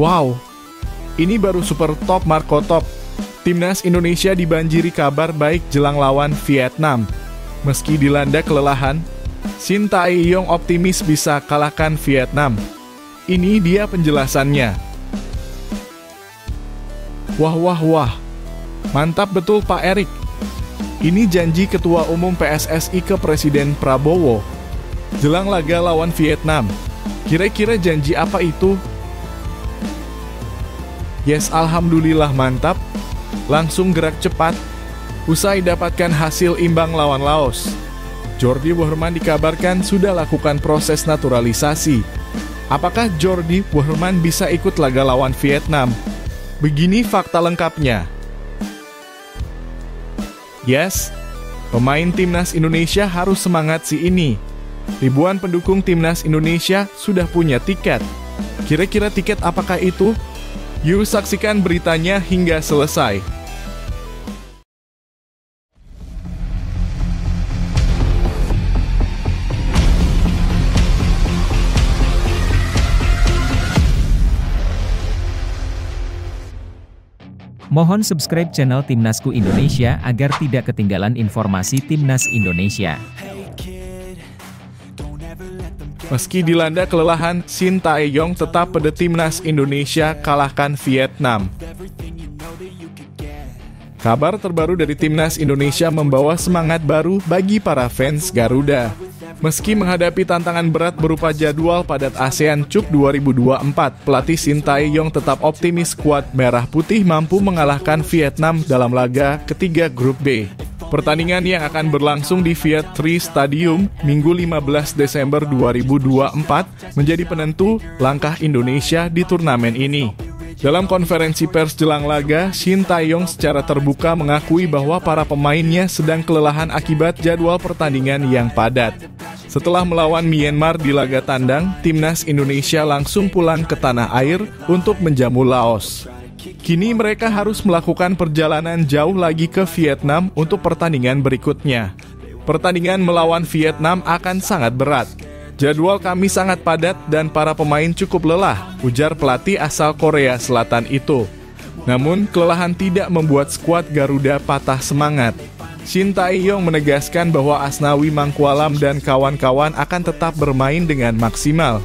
Wow, ini baru super top Marco Top. Timnas Indonesia dibanjiri kabar baik jelang lawan Vietnam. Meski dilanda kelelahan, Shin Tae-yong optimis bisa kalahkan Vietnam. Ini dia penjelasannya. Wah, mantap betul Pak Erik. Ini janji Ketua Umum PSSI ke Presiden Prabowo. Jelang laga lawan Vietnam. Kira-kira janji apa itu? Yes, alhamdulillah mantap. Langsung gerak cepat. Usai dapatkan hasil imbang lawan Laos. Jordi Weherman dikabarkan sudah lakukan proses naturalisasi. Apakah Jordi Weherman bisa ikut laga lawan Vietnam? Begini fakta lengkapnya. Yes, pemain Timnas Indonesia harus semangat sih ini. Ribuan pendukung Timnas Indonesia sudah punya tiket. Kira-kira tiket apakah itu? Yuk saksikan beritanya hingga selesai. Mohon subscribe channel Timnasku Indonesia agar tidak ketinggalan informasi Timnas Indonesia. Meski dilanda kelelahan, Shin Tae-yong tetap pada Timnas Indonesia kalahkan Vietnam. Kabar terbaru dari Timnas Indonesia membawa semangat baru bagi para fans Garuda. Meski menghadapi tantangan berat berupa jadwal padat ASEAN Cup 2024, pelatih Shin Tae-yong tetap optimis skuad Merah Putih mampu mengalahkan Vietnam dalam laga ketiga Grup B. Pertandingan yang akan berlangsung di Viet Tri Stadium Minggu 15 Desember 2024 menjadi penentu langkah Indonesia di turnamen ini. Dalam konferensi pers jelang laga, Shin Tae-yong secara terbuka mengakui bahwa para pemainnya sedang kelelahan akibat jadwal pertandingan yang padat. Setelah melawan Myanmar di laga tandang, Timnas Indonesia langsung pulang ke tanah air untuk menjamu Laos. Kini mereka harus melakukan perjalanan jauh lagi ke Vietnam untuk pertandingan berikutnya. Pertandingan melawan Vietnam akan sangat berat. Jadwal kami sangat padat dan para pemain cukup lelah, ujar pelatih asal Korea Selatan itu. Namun, kelelahan tidak membuat skuad Garuda patah semangat. Shin Tae-yong menegaskan bahwa Asnawi Mangkualam dan kawan-kawan akan tetap bermain dengan maksimal.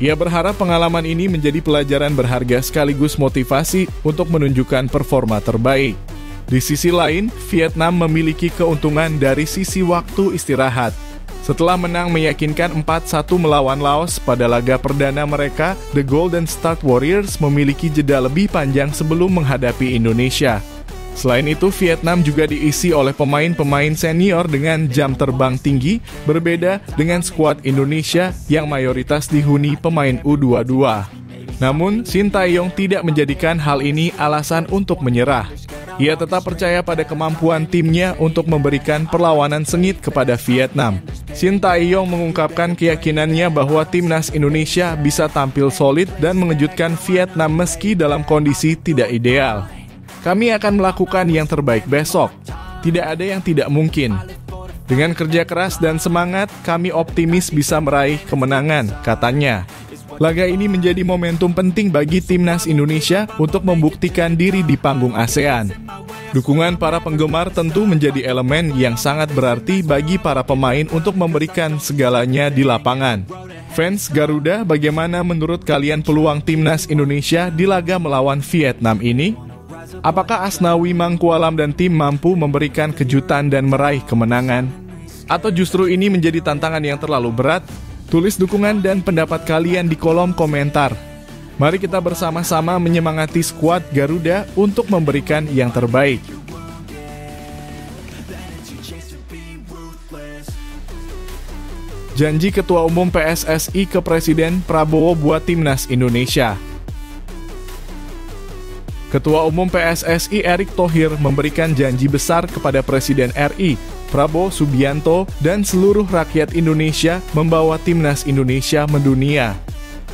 Ia berharap pengalaman ini menjadi pelajaran berharga sekaligus motivasi untuk menunjukkan performa terbaik. Di sisi lain, Vietnam memiliki keuntungan dari sisi waktu istirahat. Setelah menang meyakinkan 4-1 melawan Laos pada laga perdana mereka, The Golden State Warriors memiliki jeda lebih panjang sebelum menghadapi Indonesia. Selain itu, Vietnam juga diisi oleh pemain-pemain senior dengan jam terbang tinggi, berbeda dengan skuad Indonesia yang mayoritas dihuni pemain U22. Namun, Shin Tae-yong tidak menjadikan hal ini alasan untuk menyerah. Ia tetap percaya pada kemampuan timnya untuk memberikan perlawanan sengit kepada Vietnam. Shin Tae-yong mengungkapkan keyakinannya bahwa Timnas Indonesia bisa tampil solid dan mengejutkan Vietnam meski dalam kondisi tidak ideal. Kami akan melakukan yang terbaik besok. Tidak ada yang tidak mungkin. Dengan kerja keras dan semangat, kami optimis bisa meraih kemenangan, katanya. Laga ini menjadi momentum penting bagi Timnas Indonesia untuk membuktikan diri di panggung ASEAN. Dukungan para penggemar tentu menjadi elemen yang sangat berarti bagi para pemain untuk memberikan segalanya di lapangan. Fans Garuda, bagaimana menurut kalian peluang Timnas Indonesia di laga melawan Vietnam ini? Apakah Asnawi Mangkualam dan tim mampu memberikan kejutan dan meraih kemenangan? Atau justru ini menjadi tantangan yang terlalu berat? Tulis dukungan dan pendapat kalian di kolom komentar. Mari kita bersama-sama menyemangati skuad Garuda untuk memberikan yang terbaik. Janji Ketua Umum PSSI ke Presiden Prabowo buat Timnas Indonesia. Ketua Umum PSSI Erick Thohir memberikan janji besar kepada Presiden RI, Prabowo Subianto, dan seluruh rakyat Indonesia membawa Timnas Indonesia mendunia.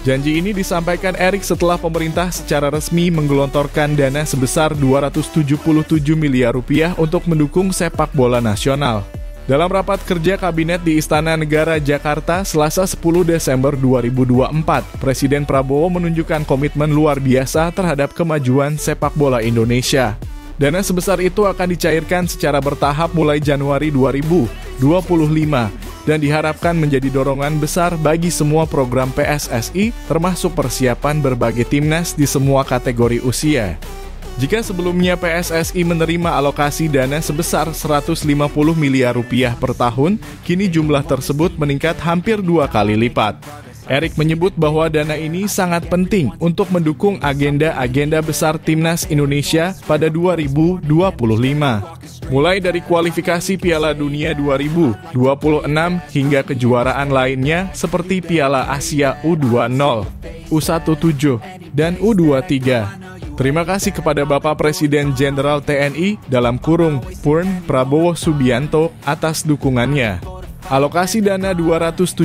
Janji ini disampaikan Erick setelah pemerintah secara resmi menggelontorkan dana sebesar 277 miliar rupiah untuk mendukung sepak bola nasional. Dalam rapat kerja Kabinet di Istana Negara Jakarta, Selasa 10 Desember 2024, Presiden Prabowo menunjukkan komitmen luar biasa terhadap kemajuan sepak bola Indonesia. Dana sebesar itu akan dicairkan secara bertahap mulai Januari 2025 dan diharapkan menjadi dorongan besar bagi semua program PSSI, termasuk persiapan berbagai timnas di semua kategori usia. Jika sebelumnya PSSI menerima alokasi dana sebesar 150 miliar rupiah per tahun, kini jumlah tersebut meningkat hampir 2 kali lipat. Erik menyebut bahwa dana ini sangat penting untuk mendukung agenda-agenda besar Timnas Indonesia pada 2025. Mulai dari kualifikasi Piala Dunia 2026 hingga kejuaraan lainnya seperti Piala Asia U20, U17, dan U23. Terima kasih kepada Bapak Presiden Jenderal TNI Purn Prabowo Subianto atas dukungannya. Alokasi dana 277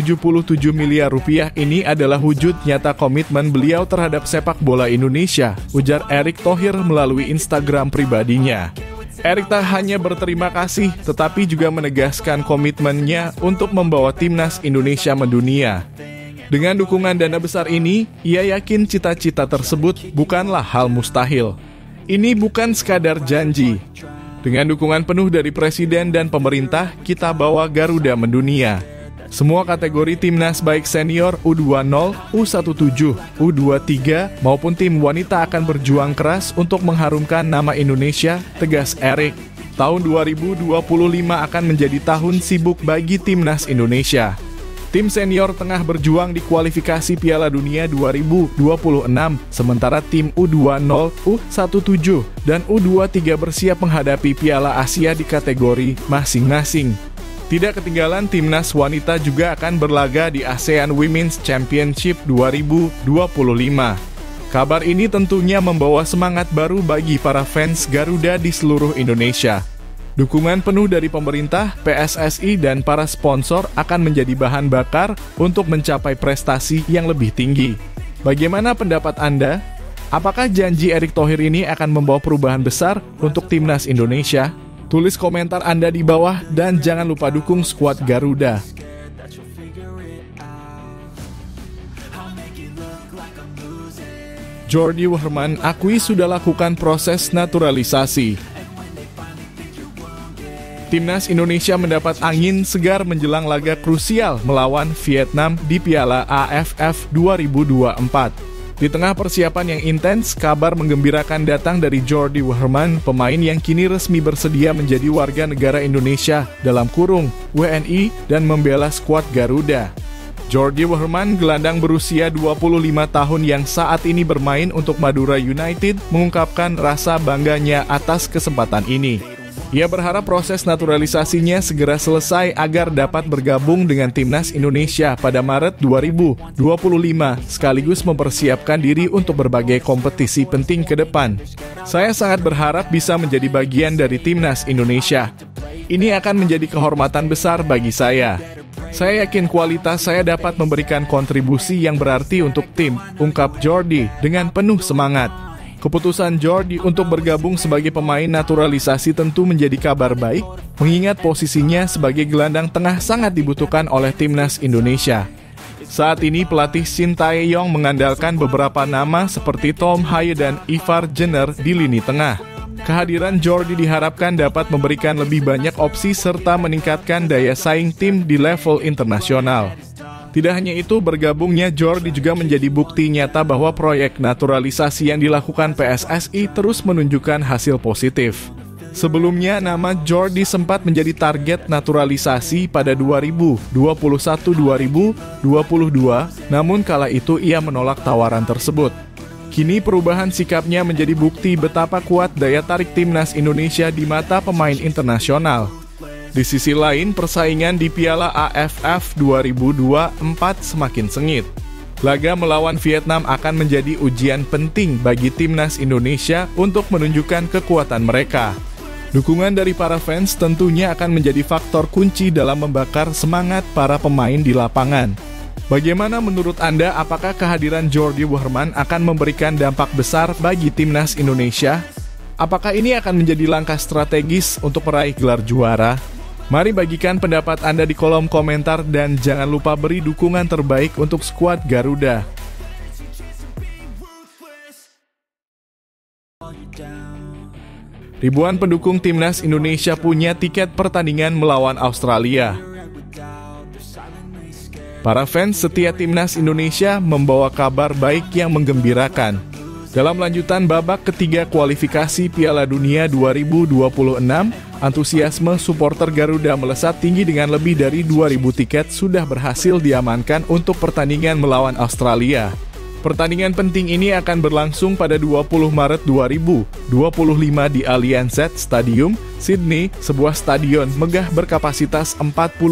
miliar rupiah ini adalah wujud nyata komitmen beliau terhadap sepak bola Indonesia, ujar Erick Thohir melalui Instagram pribadinya. Erick tak hanya berterima kasih, tetapi juga menegaskan komitmennya untuk membawa timnas Indonesia mendunia. Dengan dukungan dana besar ini, ia yakin cita-cita tersebut bukanlah hal mustahil. Ini bukan sekadar janji. Dengan dukungan penuh dari Presiden dan pemerintah, kita bawa Garuda mendunia. Semua kategori timnas baik senior U20, U17, U23 maupun tim wanita akan berjuang keras untuk mengharumkan nama Indonesia, tegas Erick. Tahun 2025 akan menjadi tahun sibuk bagi timnas Indonesia. Tim senior tengah berjuang di kualifikasi Piala Dunia 2026, sementara tim U20, U17, dan U23 bersiap menghadapi Piala Asia di kategori masing-masing. Tidak ketinggalan, timnas wanita juga akan berlaga di ASEAN Women's Championship 2025. Kabar ini tentunya membawa semangat baru bagi para fans Garuda di seluruh Indonesia. Dukungan penuh dari pemerintah, PSSI, dan para sponsor akan menjadi bahan bakar untuk mencapai prestasi yang lebih tinggi. Bagaimana pendapat Anda? Apakah janji Erick Thohir ini akan membawa perubahan besar untuk timnas Indonesia? Tulis komentar Anda di bawah dan jangan lupa dukung skuad Garuda. Jordi Wehrman akui sudah lakukan proses naturalisasi. Timnas Indonesia mendapat angin segar menjelang laga krusial melawan Vietnam di Piala AFF 2024. Di tengah persiapan yang intens, kabar menggembirakan datang dari Jordi Wehrman, pemain yang kini resmi bersedia menjadi warga negara Indonesia (WNI) dan membela skuad Garuda. Jordi Wehrman, gelandang berusia 25 tahun yang saat ini bermain untuk Madura United, mengungkapkan rasa bangganya atas kesempatan ini. Ia berharap proses naturalisasinya segera selesai agar dapat bergabung dengan timnas Indonesia pada Maret 2025, sekaligus mempersiapkan diri untuk berbagai kompetisi penting ke depan. Saya sangat berharap bisa menjadi bagian dari timnas Indonesia. Ini akan menjadi kehormatan besar bagi saya. Saya yakin kualitas saya dapat memberikan kontribusi yang berarti untuk tim, ungkap Jordi dengan penuh semangat. Keputusan Jordi untuk bergabung sebagai pemain naturalisasi tentu menjadi kabar baik, mengingat posisinya sebagai gelandang tengah sangat dibutuhkan oleh timnas Indonesia. Saat ini pelatih Shin Tae-yong mengandalkan beberapa nama seperti Tom Haye dan Ivar Jenner di lini tengah. Kehadiran Jordi diharapkan dapat memberikan lebih banyak opsi serta meningkatkan daya saing tim di level internasional. Tidak hanya itu, bergabungnya Jordi juga menjadi bukti nyata bahwa proyek naturalisasi yang dilakukan PSSI terus menunjukkan hasil positif. Sebelumnya, nama Jordi sempat menjadi target naturalisasi pada 2021-2022, namun kala itu ia menolak tawaran tersebut. Kini perubahan sikapnya menjadi bukti betapa kuat daya tarik timnas Indonesia di mata pemain internasional. Di sisi lain, persaingan di Piala AFF 2024 semakin sengit. Laga melawan Vietnam akan menjadi ujian penting bagi timnas Indonesia untuk menunjukkan kekuatan mereka. Dukungan dari para fans tentunya akan menjadi faktor kunci dalam membakar semangat para pemain di lapangan. Bagaimana menurut Anda, apakah kehadiran Jordi Wehrman akan memberikan dampak besar bagi timnas Indonesia? Apakah ini akan menjadi langkah strategis untuk meraih gelar juara? Mari bagikan pendapat Anda di kolom komentar dan jangan lupa beri dukungan terbaik untuk skuad Garuda. Ribuan pendukung timnas Indonesia punya tiket pertandingan melawan Australia. Para fans setia timnas Indonesia membawa kabar baik yang menggembirakan. Dalam lanjutan babak ketiga kualifikasi Piala Dunia 2026, antusiasme supporter Garuda melesat tinggi dengan lebih dari 2.000 tiket sudah berhasil diamankan untuk pertandingan melawan Australia. Pertandingan penting ini akan berlangsung pada 20 Maret 2025 di Allianz Stadium, Sydney, sebuah stadion megah berkapasitas 45.000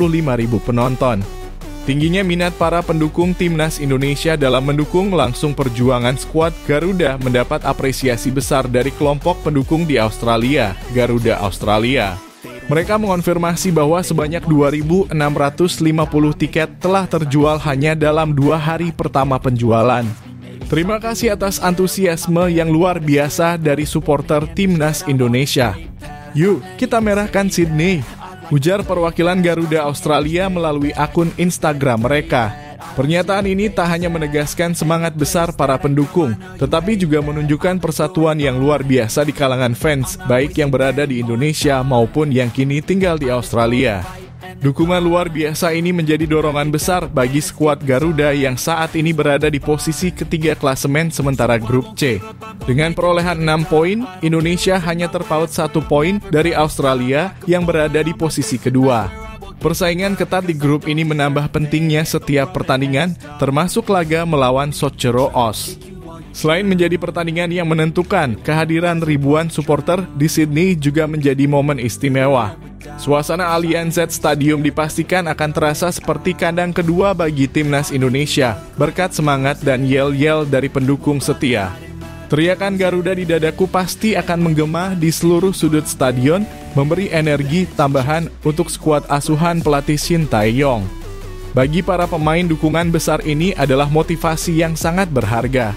penonton. Tingginya minat para pendukung timnas Indonesia dalam mendukung langsung perjuangan skuad Garuda mendapat apresiasi besar dari kelompok pendukung di Australia, Garuda Australia. Mereka mengonfirmasi bahwa sebanyak 2.650 tiket telah terjual hanya dalam 2 hari pertama penjualan. Terima kasih atas antusiasme yang luar biasa dari supporter timnas Indonesia. Yuk, kita merahkan Sydney, ujar perwakilan Garuda Australia melalui akun Instagram mereka. Pernyataan ini tak hanya menegaskan semangat besar para pendukung, tetapi juga menunjukkan persatuan yang luar biasa di kalangan fans, baik yang berada di Indonesia maupun yang kini tinggal di Australia. Dukungan luar biasa ini menjadi dorongan besar bagi skuad Garuda yang saat ini berada di posisi ketiga klasemen sementara grup C. Dengan perolehan 6 poin, Indonesia hanya terpaut 1 poin dari Australia yang berada di posisi kedua. Persaingan ketat di grup ini menambah pentingnya setiap pertandingan, termasuk laga melawan Comoros. Selain menjadi pertandingan yang menentukan, kehadiran ribuan supporter di Sydney juga menjadi momen istimewa. Suasana Allianz Stadium dipastikan akan terasa seperti kandang kedua bagi timnas Indonesia, berkat semangat dan yel-yel dari pendukung setia. Teriakan Garuda di dadaku pasti akan menggema di seluruh sudut stadion, memberi energi tambahan untuk skuad asuhan pelatih Shin Tae-yong. Bagi para pemain, dukungan besar ini adalah motivasi yang sangat berharga.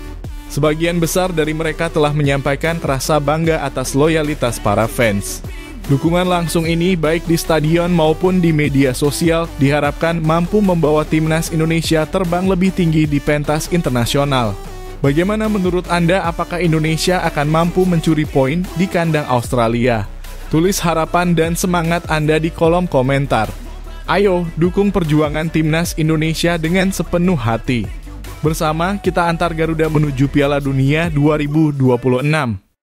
Sebagian besar dari mereka telah menyampaikan rasa bangga atas loyalitas para fans. Dukungan langsung ini baik di stadion maupun di media sosial diharapkan mampu membawa timnas Indonesia terbang lebih tinggi di pentas internasional. Bagaimana menurut Anda, apakah Indonesia akan mampu mencuri poin di kandang Australia? Tulis harapan dan semangat Anda di kolom komentar. Ayo, dukung perjuangan timnas Indonesia dengan sepenuh hati. Bersama kita antar Garuda menuju Piala Dunia 2026.